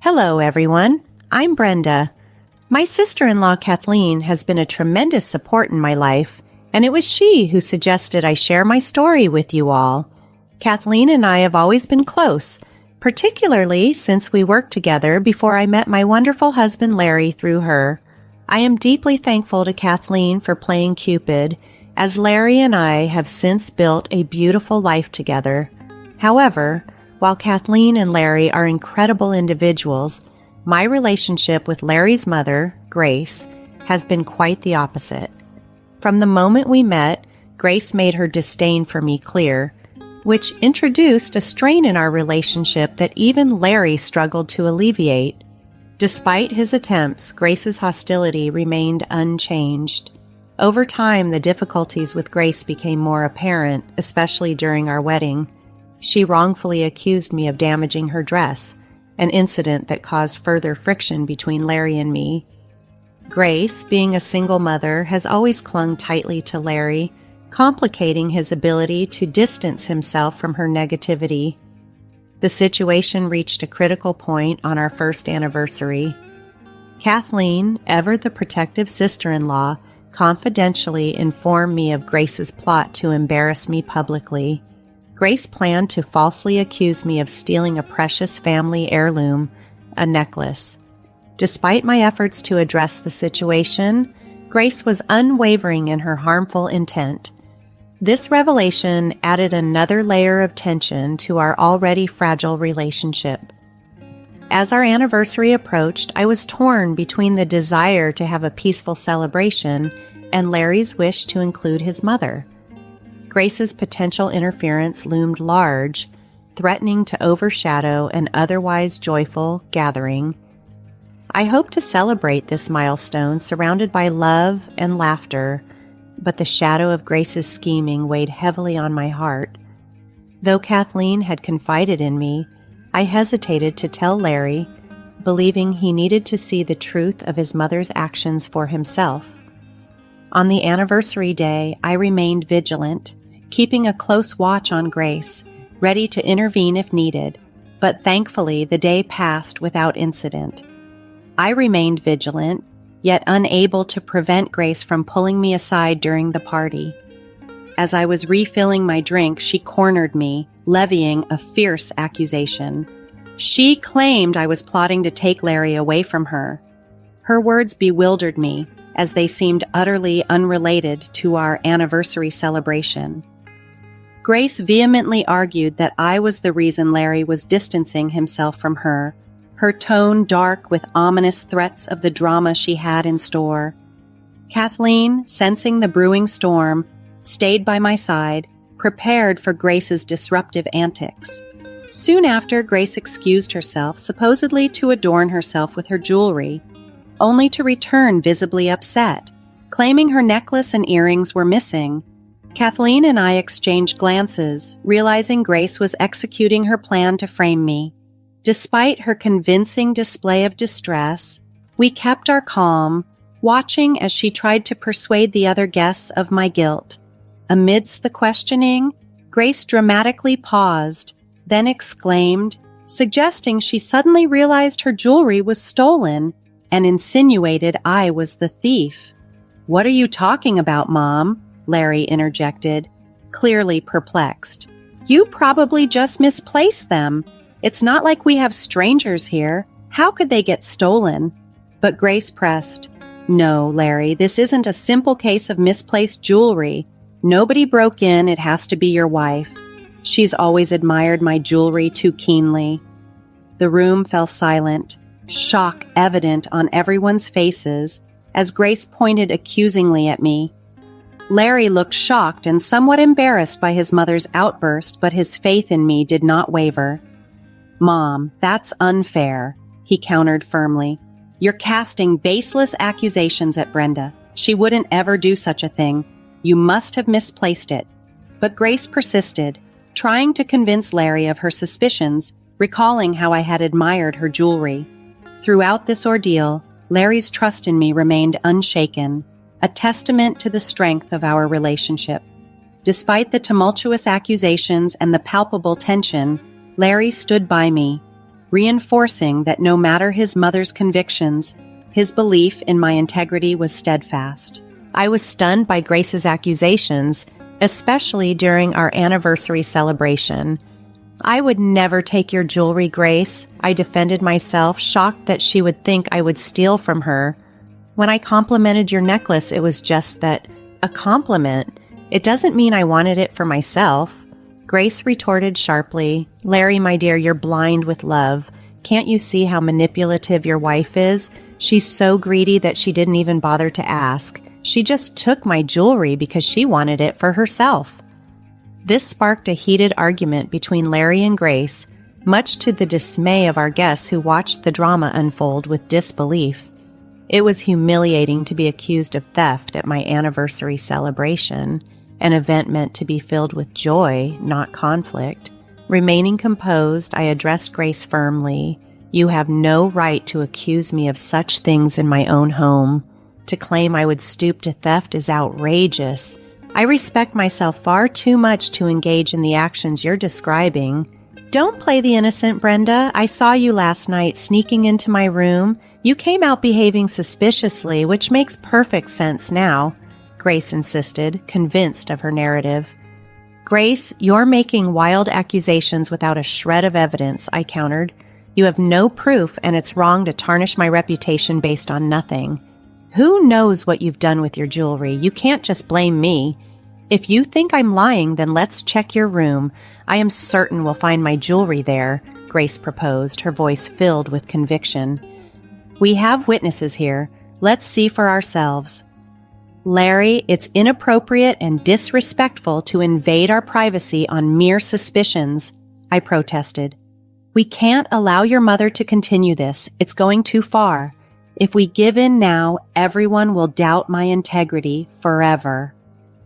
Hello, everyone. I'm Brenda. My sister-in-law, Kathleen, has been a tremendous support in my life, and it was she who suggested I share my story with you all. Kathleen and I have always been close, particularly since we worked together before I met my wonderful husband, Larry, through her. I am deeply thankful to Kathleen for playing Cupid, as Larry and I have since built a beautiful life together. However, while Kathleen and Larry are incredible individuals, my relationship with Larry's mother, Grace, has been quite the opposite. From the moment we met, Grace made her disdain for me clear, which introduced a strain in our relationship that even Larry struggled to alleviate. Despite his attempts, Grace's hostility remained unchanged. Over time, the difficulties with Grace became more apparent, especially during our wedding. She wrongfully accused me of damaging her dress, an incident that caused further friction between Larry and me. Grace, being a single mother, has always clung tightly to Larry, complicating his ability to distance himself from her negativity. The situation reached a critical point on our first anniversary. Kathleen, ever the protective sister-in-law, confidentially informed me of Grace's plot to embarrass me publicly. Grace planned to falsely accuse me of stealing a precious family heirloom, a necklace. Despite my efforts to address the situation, Grace was unwavering in her harmful intent. This revelation added another layer of tension to our already fragile relationship. As our anniversary approached, I was torn between the desire to have a peaceful celebration and Larry's wish to include his mother. Grace's potential interference loomed large, threatening to overshadow an otherwise joyful gathering. I hoped to celebrate this milestone surrounded by love and laughter, but the shadow of Grace's scheming weighed heavily on my heart. Though Kathleen had confided in me, I hesitated to tell Larry, believing he needed to see the truth of his mother's actions for himself. On the anniversary day, I remained vigilant, keeping a close watch on Grace, ready to intervene if needed, but thankfully the day passed without incident. I remained vigilant, yet unable to prevent Grace from pulling me aside during the party. As I was refilling my drink, she cornered me, levying a fierce accusation. She claimed I was plotting to take Larry away from her. Her words bewildered me, as they seemed utterly unrelated to our anniversary celebration. Grace vehemently argued that I was the reason Larry was distancing himself from her, her tone dark with ominous threats of the drama she had in store. Kathleen, sensing the brewing storm, stayed by my side, prepared for Grace's disruptive antics. Soon after, Grace excused herself, supposedly to adorn herself with her jewelry, only to return visibly upset, claiming her necklace and earrings were missing. Kathleen and I exchanged glances, realizing Grace was executing her plan to frame me. Despite her convincing display of distress, we kept our calm, watching as she tried to persuade the other guests of my guilt. Amidst the questioning, Grace dramatically paused, then exclaimed, suggesting she suddenly realized her jewelry was stolen and insinuated I was the thief. "What are you talking about, Mom?" Larry interjected, clearly perplexed. "You probably just misplaced them. It's not like we have strangers here. How could they get stolen?" But Grace pressed, "No, Larry, this isn't a simple case of misplaced jewelry. Nobody broke in, it has to be your wife. She's always admired my jewelry too keenly." The room fell silent, shock evident on everyone's faces as Grace pointed accusingly at me. Larry looked shocked and somewhat embarrassed by his mother's outburst, but his faith in me did not waver. "Mom, that's unfair," he countered firmly. "You're casting baseless accusations at Brenda. She wouldn't ever do such a thing. You must have misplaced it." But Grace persisted, trying to convince Larry of her suspicions, recalling how I had admired her jewelry. Throughout this ordeal, Larry's trust in me remained unshaken, a testament to the strength of our relationship. Despite the tumultuous accusations and the palpable tension, Larry stood by me, reinforcing that no matter his mother's convictions, his belief in my integrity was steadfast. I was stunned by Grace's accusations, especially during our anniversary celebration. "I would never take your jewelry, Grace," I defended myself, shocked that she would think I would steal from her. "When I complimented your necklace, it was just that, a compliment. It doesn't mean I wanted it for myself." Grace retorted sharply, "Larry, my dear, you're blind with love. Can't you see how manipulative your wife is? She's so greedy that she didn't even bother to ask. She just took my jewelry because she wanted it for herself." This sparked a heated argument between Larry and Grace, much to the dismay of our guests who watched the drama unfold with disbelief. It was humiliating to be accused of theft at my anniversary celebration, an event meant to be filled with joy, not conflict. Remaining composed, I addressed Grace firmly. "You have no right to accuse me of such things in my own home. To claim I would stoop to theft is outrageous. I respect myself far too much to engage in the actions you're describing. Don't play the innocent, Brenda. I saw you last night sneaking into my room. You came out behaving suspiciously, which makes perfect sense now," Grace insisted, convinced of her narrative. "Grace, you're making wild accusations without a shred of evidence," I countered. "You have no proof, and it's wrong to tarnish my reputation based on nothing. Who knows what you've done with your jewelry? You can't just blame me. If you think I'm lying, then let's check your room. I am certain we'll find my jewelry there," Grace proposed, her voice filled with conviction. "We have witnesses here. Let's see for ourselves." "Larry, it's inappropriate and disrespectful to invade our privacy on mere suspicions," I protested. "We can't allow your mother to continue this. It's going too far. If we give in now, everyone will doubt my integrity forever."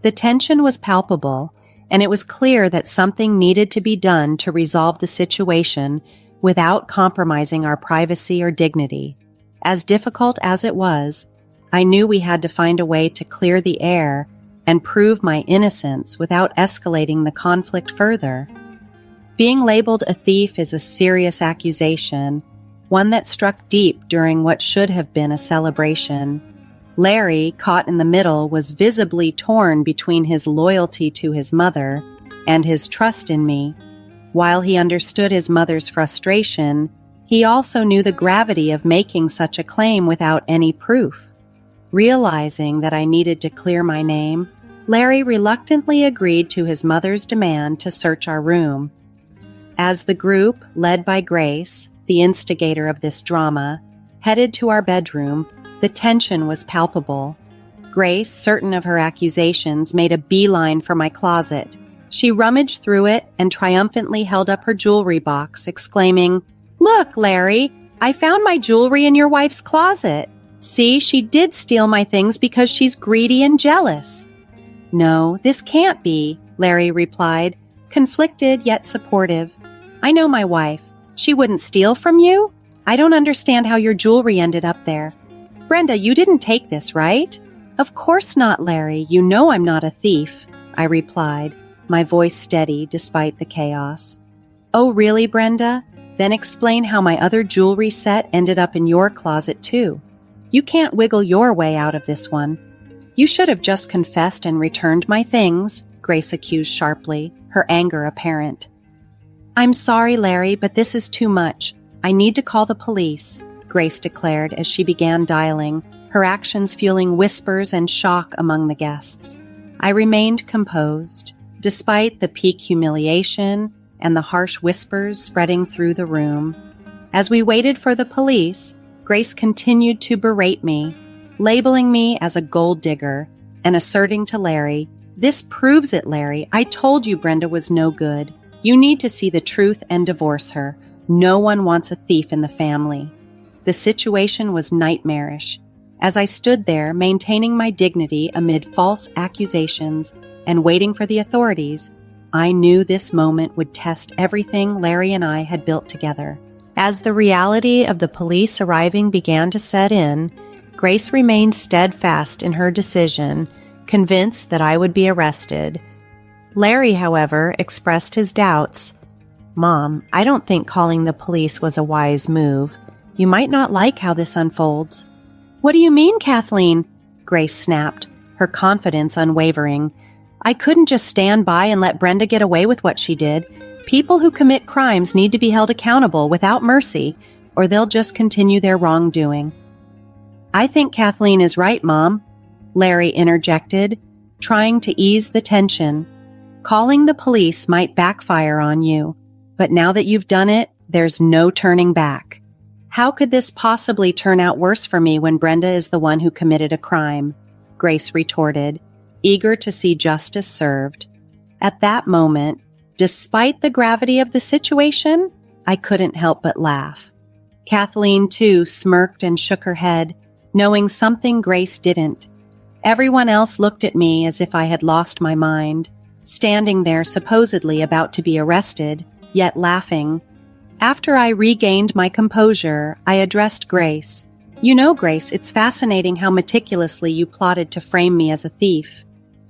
The tension was palpable, and it was clear that something needed to be done to resolve the situation without compromising our privacy or dignity. As difficult as it was, I knew we had to find a way to clear the air and prove my innocence without escalating the conflict further. Being labeled a thief is a serious accusation, one that struck deep during what should have been a celebration. Larry, caught in the middle, was visibly torn between his loyalty to his mother and his trust in me. While he understood his mother's frustration, he also knew the gravity of making such a claim without any proof. Realizing that I needed to clear my name, Larry reluctantly agreed to his mother's demand to search our room. As the group, led by Grace, the instigator of this drama, headed to our bedroom, the tension was palpable. Grace, certain of her accusations, made a beeline for my closet. She rummaged through it and triumphantly held up her jewelry box, exclaiming, "Look, Larry, I found my jewelry in your wife's closet. See, she did steal my things because she's greedy and jealous." "No, this can't be," Larry replied, conflicted yet supportive. "I know my wife. She wouldn't steal from you? I don't understand how your jewelry ended up there. Brenda, you didn't take this, right?" "Of course not, Larry. You know I'm not a thief," I replied, my voice steady despite the chaos. "Oh, really, Brenda? Then explain how my other jewelry set ended up in your closet, too. You can't wiggle your way out of this one." "You should have just confessed and returned my things," Grace accused sharply, her anger apparent. "I'm sorry, Larry, but this is too much. I need to call the police," Grace declared as she began dialing, her actions fueling whispers and shock among the guests. I remained composed, despite the peak humiliation and the harsh whispers spreading through the room. As we waited for the police, Grace continued to berate me, labeling me as a gold digger and asserting to Larry, "This proves it, Larry. I told you Brenda was no good. You need to see the truth and divorce her. No one wants a thief in the family." The situation was nightmarish. As I stood there, maintaining my dignity amid false accusations and waiting for the authorities, I knew this moment would test everything Larry and I had built together. As the reality of the police arriving began to set in, Grace remained steadfast in her decision, convinced that I would be arrested. Larry, however, expressed his doubts. Mom, I don't think calling the police was a wise move. You might not like how this unfolds. What do you mean, Kathleen? Grace snapped, her confidence unwavering. I couldn't just stand by and let Brenda get away with what she did. People who commit crimes need to be held accountable without mercy, or they'll just continue their wrongdoing. I think Kathleen is right, Mom, Larry interjected, trying to ease the tension. Calling the police might backfire on you, but now that you've done it, there's no turning back. How could this possibly turn out worse for me when Brenda is the one who committed a crime? Grace retorted, eager to see justice served. At that moment, despite the gravity of the situation, I couldn't help but laugh. Kathleen, too, smirked and shook her head, knowing something Grace didn't. Everyone else looked at me as if I had lost my mind, standing there supposedly about to be arrested, yet laughing. After I regained my composure, I addressed Grace. You know, Grace, it's fascinating how meticulously you plotted to frame me as a thief.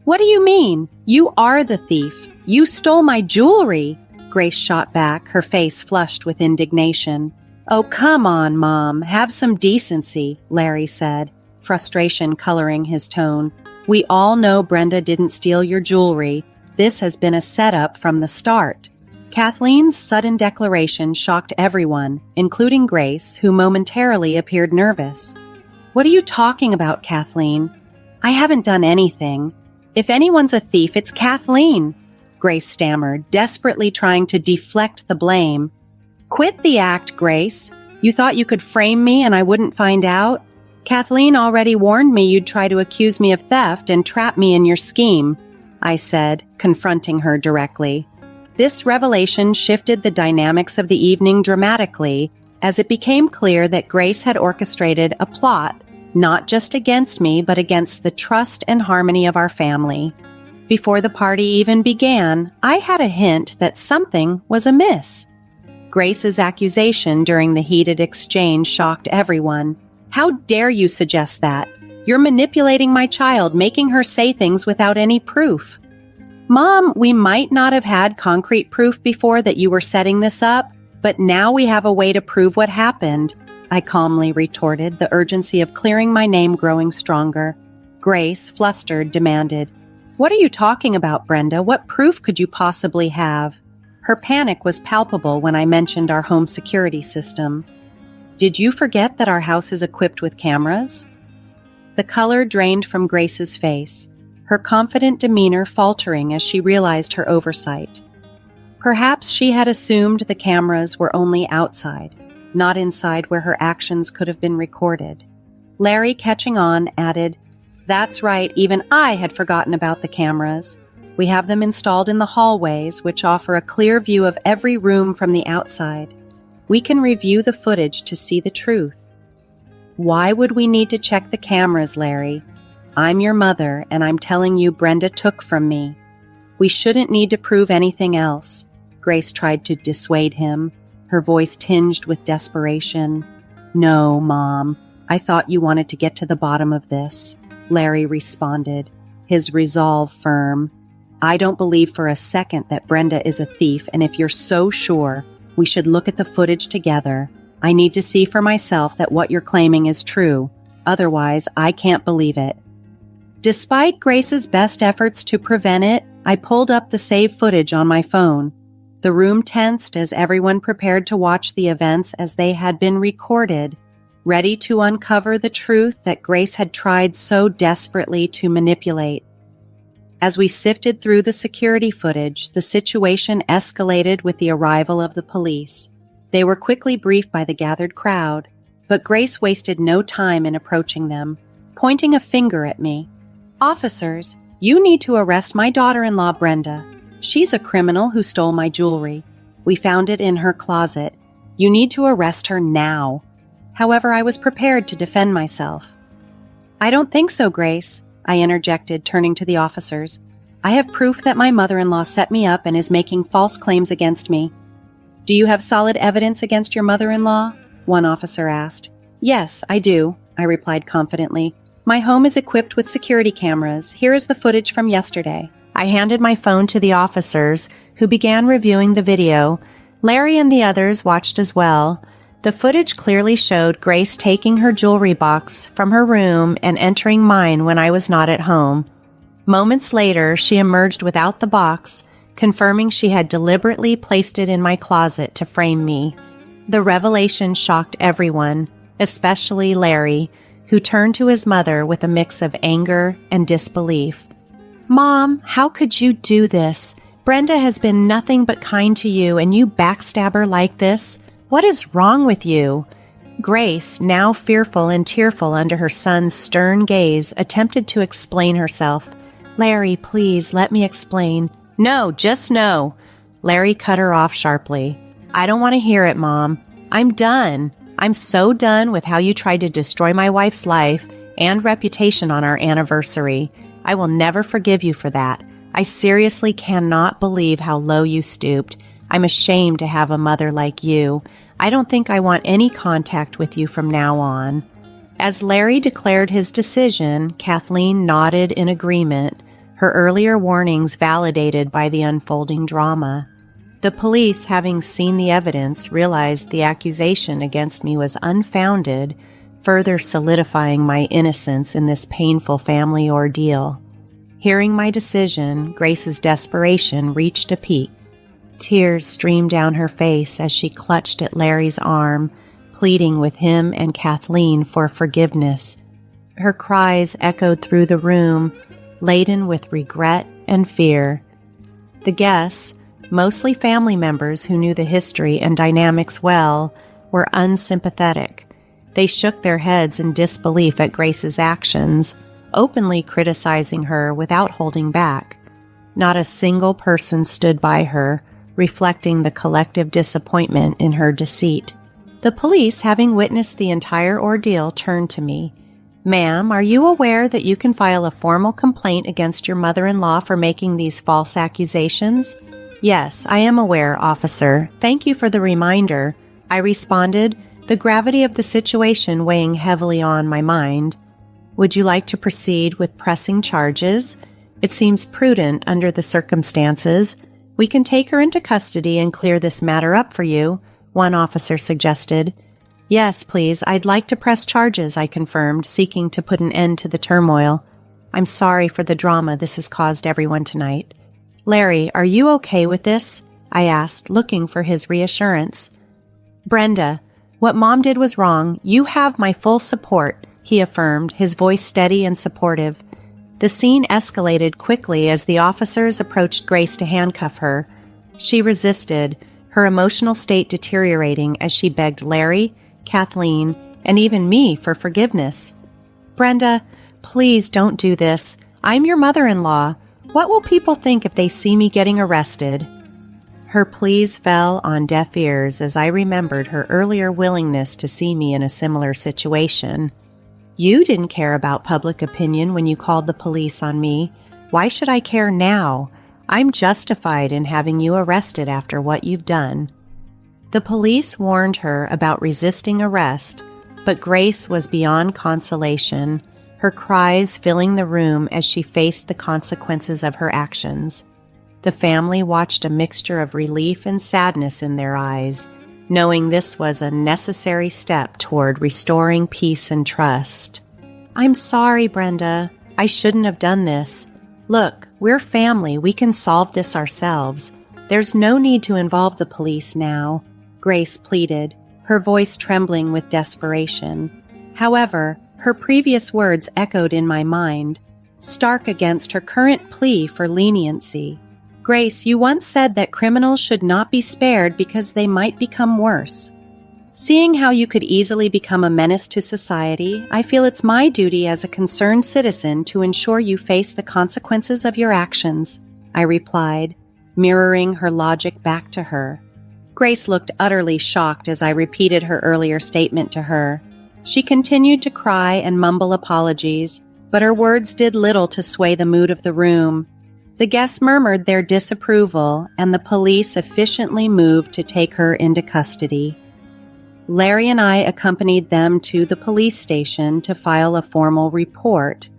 What do you mean? You are the thief. You stole my jewelry, Grace shot back, her face flushed with indignation. Oh, come on, Mom. Have some decency, Larry said, frustration coloring his tone. We all know Brenda didn't steal your jewelry. This has been a setup from the start. Kathleen's sudden declaration shocked everyone, including Grace, who momentarily appeared nervous. What are you talking about, Kathleen? I haven't done anything. If anyone's a thief, it's Kathleen, Grace stammered, desperately trying to deflect the blame. Quit the act, Grace. You thought you could frame me and I wouldn't find out? Kathleen already warned me you'd try to accuse me of theft and trap me in your scheme, I said, confronting her directly. This revelation shifted the dynamics of the evening dramatically, as it became clear that Grace had orchestrated a plot, not just against me, but against the trust and harmony of our family. Before the party even began, I had a hint that something was amiss. Grace's accusation during the heated exchange shocked everyone. How dare you suggest that? You're manipulating my child, making her say things without any proof. Mom, we might not have had concrete proof before that you were setting this up, but now we have a way to prove what happened, I calmly retorted, the urgency of clearing my name growing stronger. Grace, flustered, demanded, What are you talking about, Brenda? What proof could you possibly have? Her panic was palpable when I mentioned our home security system. Did you forget that our house is equipped with cameras? The color drained from Grace's face, her confident demeanor faltering as she realized her oversight. Perhaps she had assumed the cameras were only outside, not inside where her actions could have been recorded. Larry, catching on, added, That's right, even I had forgotten about the cameras. We have them installed in the hallways, which offer a clear view of every room from the outside. We can review the footage to see the truth. Why would we need to check the cameras, Larry? I'm your mother, and I'm telling you Brenda took from me. We shouldn't need to prove anything else. Grace tried to dissuade him, her voice tinged with desperation. No, Mom, I thought you wanted to get to the bottom of this, Larry responded, his resolve firm. I don't believe for a second that Brenda is a thief, and if you're so sure, we should look at the footage together. I need to see for myself that what you're claiming is true. Otherwise, I can't believe it. Despite Grace's best efforts to prevent it, I pulled up the saved footage on my phone. The room tensed as everyone prepared to watch the events as they had been recorded, ready to uncover the truth that Grace had tried so desperately to manipulate. As we sifted through the security footage, the situation escalated with the arrival of the police. They were quickly briefed by the gathered crowd, but Grace wasted no time in approaching them, pointing a finger at me. Officers, you need to arrest my daughter-in-law, Brenda. She's a criminal who stole my jewelry. We found it in her closet. You need to arrest her now. However, I was prepared to defend myself. I don't think so, Grace, I interjected, turning to the officers. I have proof that my mother-in-law set me up and is making false claims against me. Do you have solid evidence against your mother-in-law? One officer asked. Yes, I do, I replied confidently. My home is equipped with security cameras. Here is the footage from yesterday. I handed my phone to the officers, who began reviewing the video. Larry and the others watched as well. The footage clearly showed Grace taking her jewelry box from her room and entering mine when I was not at home. Moments later, she emerged without the box, confirming she had deliberately placed it in my closet to frame me. The revelation shocked everyone, especially Larry, who turned to his mother with a mix of anger and disbelief. "Mom, how could you do this? Brenda has been nothing but kind to you, and you backstab her like this? What is wrong with you?" Grace, now fearful and tearful under her son's stern gaze, attempted to explain herself. "Larry, please, let me explain." "No, just no." Larry cut her off sharply. "I don't want to hear it, Mom. I'm done. I'm so done with how you tried to destroy my wife's life and reputation on our anniversary. I will never forgive you for that. I seriously cannot believe how low you stooped. I'm ashamed to have a mother like you. I don't think I want any contact with you from now on." As Larry declared his decision, Kathleen nodded in agreement, her earlier warnings validated by the unfolding drama. The police, having seen the evidence, realized the accusation against me was unfounded, further solidifying my innocence in this painful family ordeal. Hearing my decision, Grace's desperation reached a peak. Tears streamed down her face as she clutched at Larry's arm, pleading with him and Kathleen for forgiveness. Her cries echoed through the room, laden with regret and fear. The guests, mostly family members who knew the history and dynamics well, were unsympathetic. They shook their heads in disbelief at Grace's actions, openly criticizing her without holding back. Not a single person stood by her, reflecting the collective disappointment in her deceit. The police, having witnessed the entire ordeal, turned to me. "Ma'am, are you aware that you can file a formal complaint against your mother-in-law for making these false accusations?" "Yes, I am aware, officer. Thank you for the reminder," I responded, the gravity of the situation weighing heavily on my mind. "Would you like to proceed with pressing charges? It seems prudent under the circumstances. We can take her into custody and clear this matter up for you," one officer suggested. "Yes, please, I'd like to press charges," I confirmed, seeking to put an end to the turmoil. "I'm sorry for the drama this has caused everyone tonight." "Larry, are you okay with this?" I asked, looking for his reassurance. "Brenda, what Mom did was wrong. You have my full support," he affirmed, his voice steady and supportive. The scene escalated quickly as the officers approached Grace to handcuff her. She resisted, her emotional state deteriorating as she begged Larry, Kathleen, and even me for forgiveness. "Brenda, please don't do this. I'm your mother-in-law. What will people think if they see me getting arrested?" Her pleas fell on deaf ears as I remembered her earlier willingness to see me in a similar situation. "You didn't care about public opinion when you called the police on me. Why should I care now? I'm justified in having you arrested after what you've done." The police warned her about resisting arrest, but Grace was beyond consolation, her cries filling the room as she faced the consequences of her actions. The family watched a mixture of relief and sadness in their eyes, knowing this was a necessary step toward restoring peace and trust. "I'm sorry, Brenda. I shouldn't have done this. Look, we're family. We can solve this ourselves. There's no need to involve the police now," Grace pleaded, her voice trembling with desperation. However, her previous words echoed in my mind, stark against her current plea for leniency. "Grace, you once said that criminals should not be spared because they might become worse. Seeing how you could easily become a menace to society, I feel it's my duty as a concerned citizen to ensure you face the consequences of your actions," I replied, mirroring her logic back to her. Grace looked utterly shocked as I repeated her earlier statement to her. She continued to cry and mumble apologies, but her words did little to sway the mood of the room. The guests murmured their disapproval, and the police efficiently moved to take her into custody. Larry and I accompanied them to the police station to file a formal report,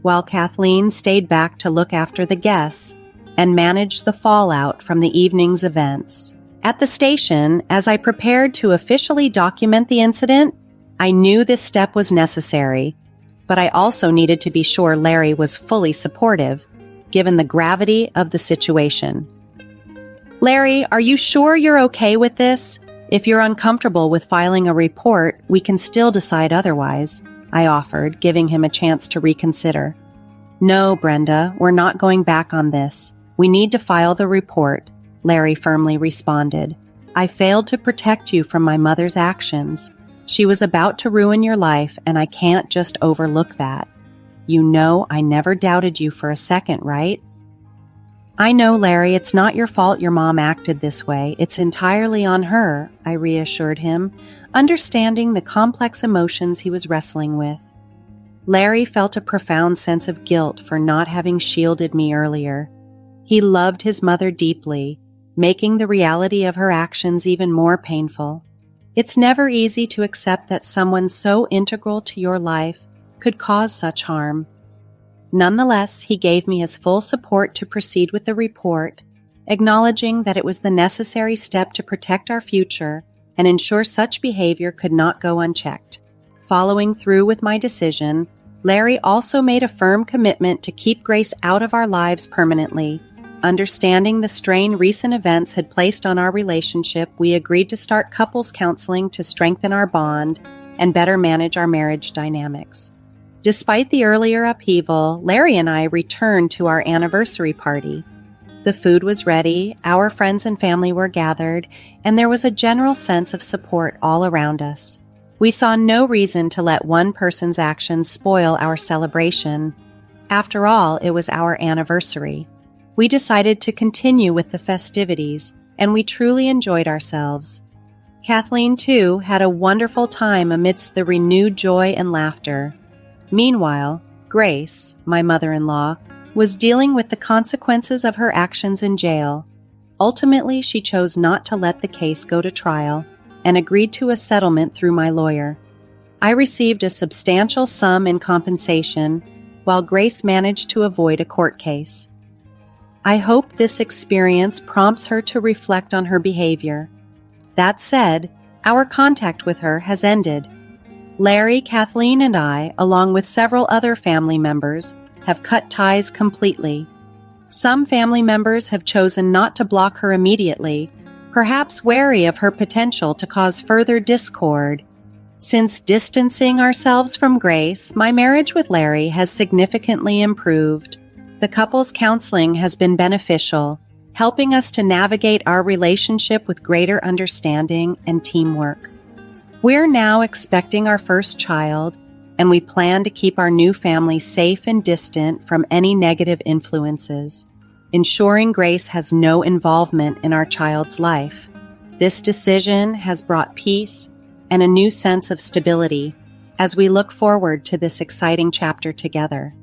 while Kathleen stayed back to look after the guests and manage the fallout from the evening's events. At the station, as I prepared to officially document the incident, I knew this step was necessary, but I also needed to be sure Larry was fully supportive, given the gravity of the situation. "Larry, are you sure you're okay with this? If you're uncomfortable with filing a report, we can still decide otherwise," I offered, giving him a chance to reconsider. "No, Brenda, we're not going back on this. We need to file the report," Larry firmly responded. "I failed to protect you from my mother's actions. She was about to ruin your life, and I can't just overlook that. You know I never doubted you for a second, right?" "I know, Larry, it's not your fault your mom acted this way. It's entirely on her," I reassured him, understanding the complex emotions he was wrestling with. Larry felt a profound sense of guilt for not having shielded me earlier. He loved his mother deeply, making the reality of her actions even more painful. It's never easy to accept that someone so integral to your life could cause such harm. Nonetheless, he gave me his full support to proceed with the report, acknowledging that it was the necessary step to protect our future and ensure such behavior could not go unchecked. Following through with my decision, Larry also made a firm commitment to keep Grace out of our lives permanently. Understanding the strain recent events had placed on our relationship, we agreed to start couples counseling to strengthen our bond and better manage our marriage dynamics. Despite the earlier upheaval, Larry and I returned to our anniversary party. The food was ready, our friends and family were gathered, and there was a general sense of support all around us. We saw no reason to let one person's actions spoil our celebration. After all, it was our anniversary. We decided to continue with the festivities, and we truly enjoyed ourselves. Kathleen, too, had a wonderful time amidst the renewed joy and laughter. Meanwhile, Grace, my mother-in-law, was dealing with the consequences of her actions in jail. Ultimately, she chose not to let the case go to trial and agreed to a settlement through my lawyer. I received a substantial sum in compensation, while Grace managed to avoid a court case. I hope this experience prompts her to reflect on her behavior. That said, our contact with her has ended. Larry, Kathleen, and I, along with several other family members, have cut ties completely. Some family members have chosen not to block her immediately, perhaps wary of her potential to cause further discord. Since distancing ourselves from Grace, my marriage with Larry has significantly improved. The couple's counseling has been beneficial, helping us to navigate our relationship with greater understanding and teamwork. We're now expecting our first child, and we plan to keep our new family safe and distant from any negative influences, ensuring Grace has no involvement in our child's life. This decision has brought peace and a new sense of stability as we look forward to this exciting chapter together.